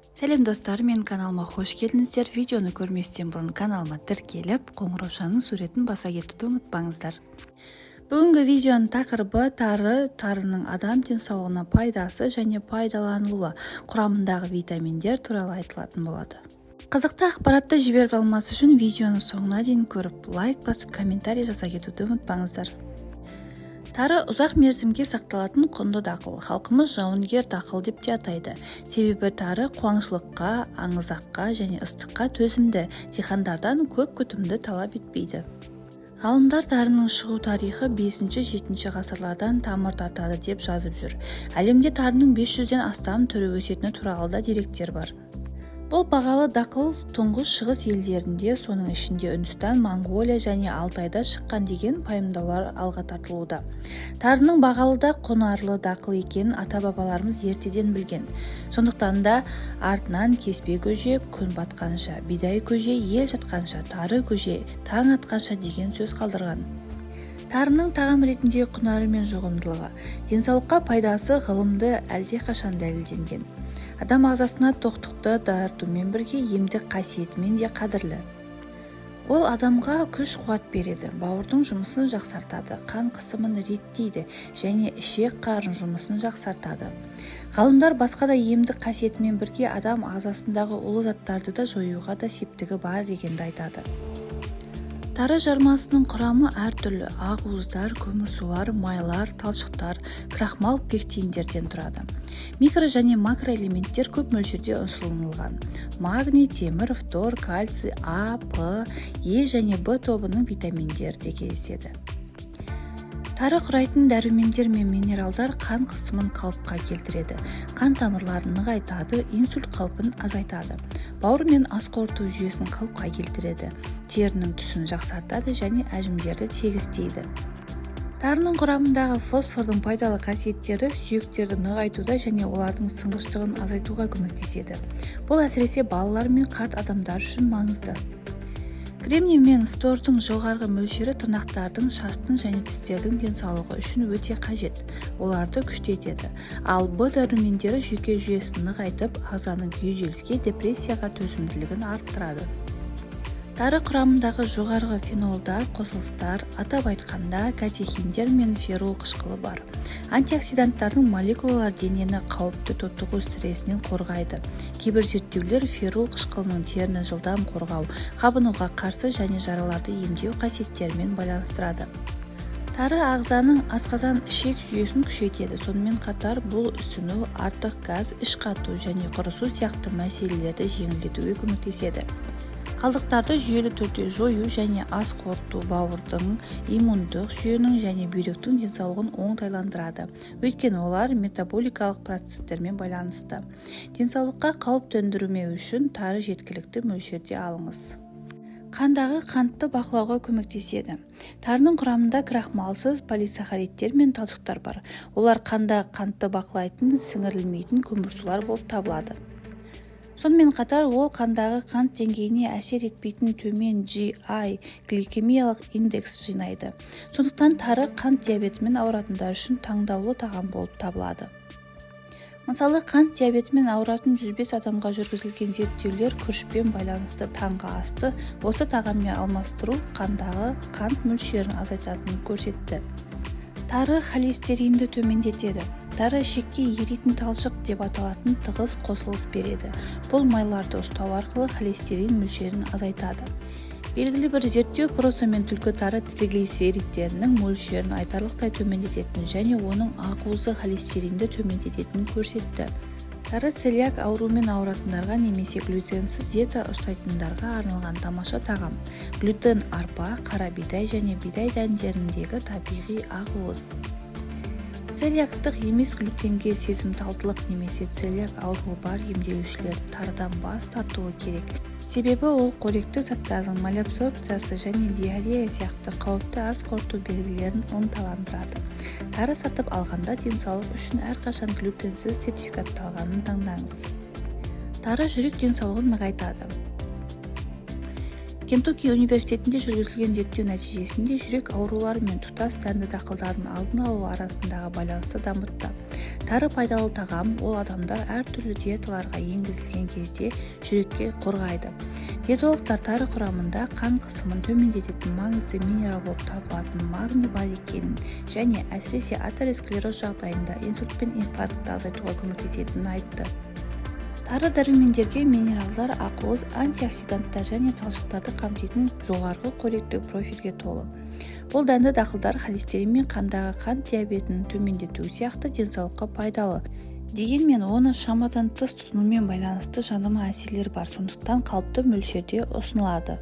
Сәлем достар, мен каналыма қош келдіңіздер. Видеоны көрместен бұрын каналыма тіркеліп, қоңыраушаның суретін баса кетуді ұмытпаңыздар. Бүгінгі видеоның тақырыбы тарының адам денсаулығына пайдасы және пайдаланылуы, құрамындағы витаминдер туралы айтылатын болады. Қызықты ақпаратты жіберіп алмас үшін видеоны соңына дейін көріп, лайк басып, комментарий жаза кетуді ұмытпаңыздар. Тары ұзақ мерзімге сақталатын құнды дақыл. Халқымыз жауынгер дақыл деп те атайды. Себебі тары қуаңшылыққа, аңызаққа және ыстыққа төзімді, диқандардан көп күтімді талап етпейді. Ғалымдар тарының шығу тарихы 5-7 ғасырлардан тамыр тартады деп жазып жүр. Әлемде тарының 500-ден астам түрі өсетіні туралы да деректер бар. Бұл бағалы дақыл тұңғыш шығыс елдерінде, соның ішінде Үндістан, Монғолия және Алтайда шыққан деген пайымдаулар алға тартылуда. Тарының бағалы да құнарлы дақыл екенін ата-бабаларымыз ертеден білген. Сондықтан да артынан кеспе көже, күн батқанша, бидай көже, ел жатқанша, тары көже, таң атқанша деген сөз қалдырған. Тарының тағам ретінде құнары мен жұғымдылығы, денсаулыққа пайдасы ғылымды әлдеқашан дәлелденген. Адам ағзасына тоқтықты дарытумен бірге емдік қасиетімен де қадірлі. Ол адамға күш-қуат береді, бауырдың жұмысын жақсартады, қан қысымын реттейді және ішек-қарын жұмысын жақсартады. Ғалымдар басқа да емдік қасиетімен бірге адам ағзасындағы улы заттарды да жоюға да септігі бар дегенді айтады. Тары жармасының құрамы әртүрлі: ақуыздар, көмірсулар, майлар, талшықтар, крахмал, пектиндерден тұрады. Микро және макроэлементтер көп мөлшерде ұсынылған. Магний, темір, фтор, кальций, А, П, Е және Б тобының витаминдері де кездеседі. Тары құрайтын дәрумендер мен минералдар қан қысымын қалыпқа келтіреді, қан тамырларын нығайтады, инсульт қаупін азайтады, бауыр мен ас қорыту жүйесін қалыпқа келтіреді, терінің түсін жақсартады және әжімдерді тегістейді. Тарының құрамындағы фосфордың пайдалы қасиеттері сүйектерді нығайтуда және олардың сынғыштығын азайтуға көмектеседі. Бұл әсіресе балалар мен қарт адамдар үшін маңызды. Кремний мен фтордың жоғарғы мөлшері тырнақтардың, шаштың және тістердің денсаулығы үшін өте қажет. Оларды күштетеді. Ал Б дәрумендері жүйке жүйесін нығайтып, ағзаның күйзеліске, депрессияға төзімділігін арттырады. Тары құрамындағы жоғарғы фенолдар, қосылыстар, атап айтқанда катехиндер мен феррол қышқылы бар. Антиоксиданттардың молекулалар денені қауіпті тотығу стрессінен қорғайды. Кейбір зерттеулер феррол қышқылының теріні жылдам қорғау, қабынуға қарсы және жараларды емдеу қасиеттерімен байланыстырады. Тары ағзаның асқазан ішек жүйесін күшейтеді. Сонымен қатар бұл ісіну, артық газ, іш қату және құрысу сияқты мәселелерді жеңілдетуге көмектеседі. Қалдықтарды жүйелі түрде жою және ас қорыту бауырдың, иммундық жүйенің және бүйректің денсаулығын оңтайландырады. Өйткені олар метаболикалық процестермен байланысты. Денсаулыққа қауіп төндірмеу үшін тары жеткілікті мөлшерде алыңыз. Қандағы қантты бақылауға көмектеседі. Тарының құрамында крахмалсыз полисахаридтер мен талшықтар бар. Олар қанда қантты бақылайтын, сіңірілмейтін көмірсулар болып табылады. Сонымен қатар ол қандағы қант деңгейіне әсер етпейтін төмен GI гликемиялық индекс жинайды. Сондықтан тары қант диабетімен ауыратындар үшін таңдаулы тағам болып табылады. Мысалы, қант диабетімен ауыратын 105 адамға жүргізілген зерттеулер күрішпен байланысты таңғы асты осы тағаммен алмастыру қандағы қант мөлшерін азайтатынын көрсетті. Тары холестеринді төмендетеді. Тары ішекке еритін талшық деп аталатын тығыз қосылыс береді. Бұл майларды ұстау арқылы холестерин мөлшерін азайтады. Белгілі бір зерттеу проса мен түлкі тары триглицеридтерінің мөлшерін айтарлықтай төмендететінін және оның ақуызы холестеринді төмендететінін көрсетті. Тары целиак ауруымен ауыратындарға немесе глютенсіз диета ұстайтындарға арналған тамаша тағам. Глютен арпа, қара бидай және бидай дәндеріндегі табиғи ақуыз. Целиактық емес глютенге сезімталдылық немесе целиак ауруы бар емделушілер тарыдан бас тартуы керек. Себебі ол қоректі заттардың малабсорбциясы және диарея сияқты қауіпті ас қорыту белгілерін ынталандырады. Тары сатып алғанда денсаулық үшін әрқашан глютенсіз сертификатталғанын таңдаңыз. Тары жүрек денсаулығын нығайтады. Кентукки университетінде жүргізілген зерттеу нәтижесінде жүрек аурулары мен тұтас дәнді дақылдардың алдын алу арасындағы байланысты дамытты. Тары пайдалы тағам, ол адамдар әртүрлі диеталарға енгізілген кезде жүрекке қорғайды. Диетологтар тары құрамында қан қысымын төмендететін маңызды минерал болып табылатын магний бар екенін және әсіресе атеросклероз жағдайында инсульт пен инфарктты азайтуға көмектесетінін айтты. Тары дәрумендерге минералдар, ақуыз, антиоксиданттар және талшықтарды қамтитын жоғарғы қоректік профильге толы. Бұл дәнді дақылдар холестерин мен қандағы қант диабетін төмендету сияқты денсаулыққа пайдалы. Дегенмен оны шамадан тыс тұтынумен байланысты жанама әсерлер бар, сондықтан қалыпты мөлшерде ұсынылады.